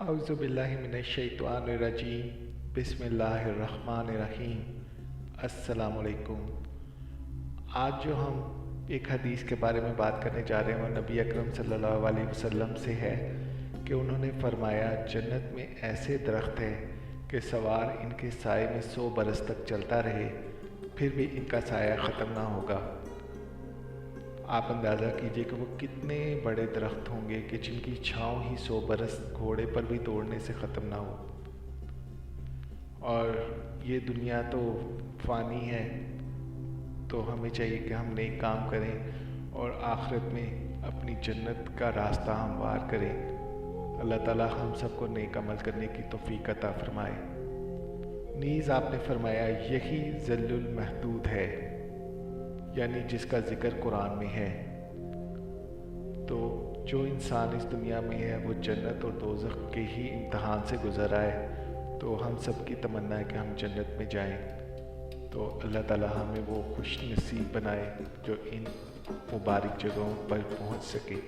اعوذ باللہ من الشیطان الرجیم بسم اللہ الرحمن الرحیم۔ السلام علیکم۔ آج جو ہم ایک حدیث کے بارے میں بات کرنے جا رہے ہیں وہ نبی اکرم صلی اللہ علیہ وسلم سے ہے کہ انہوں نے فرمایا جنت میں ایسے درخت ہیں کہ سوار ان کے سائے میں 100 برس تک چلتا رہے پھر بھی ان کا سایہ ختم نہ ہوگا۔ آپ اندازہ کیجئے کہ وہ کتنے بڑے درخت ہوں گے کہ جن کی چھاؤں ہی 100 برس گھوڑے پر بھی دوڑنے سے ختم نہ ہو۔ اور یہ دنیا تو فانی ہے، تو ہمیں چاہیے کہ ہم نیک کام کریں اور آخرت میں اپنی جنت کا راستہ ہموار کریں۔ اللہ تعالی ہم سب کو نیک عمل کرنے کی توفیق عطا فرمائے۔ نیز آپ نے فرمایا یہی ظل المحدود ہے، یعنی جس کا ذکر قرآن میں ہے۔ تو جو انسان اس دنیا میں ہے وہ جنت اور دوزخ کے ہی امتحان سے گزر آئے، تو ہم سب کی تمنا ہے کہ ہم جنت میں جائیں۔ تو اللہ تعالی ہمیں وہ خوش نصیب بنائے جو ان مبارک جگہوں پر پہنچ سکے۔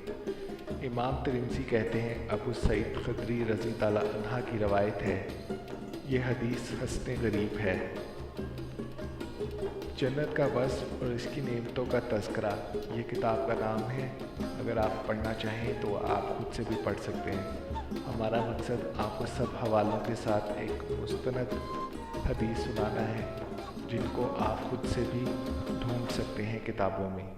امام ترمذی کہتے ہیں ابو سعید خدری رضی تعالی عنہ کی روایت ہے، یہ حدیث حسن غریب ہے۔ جنت کا وصف اور اس کی نعمتوں کا تذکرہ، یہ کتاب کا نام ہے۔ اگر آپ پڑھنا چاہیں تو آپ خود سے بھی پڑھ سکتے ہیں۔ ہمارا مقصد آپ کو سب حوالوں کے ساتھ ایک مستند حدیث سنانا ہے جن کو آپ خود سے بھی ڈھونڈ سکتے ہیں کتابوں میں۔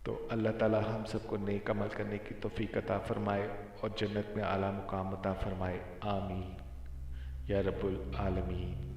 تو اللہ تعالی ہم سب کو نیک عمل کرنے کی توفیق عطا فرمائے اور جنت میں اعلیٰ مقام عطا فرمائے، آمین یا رب العالمین۔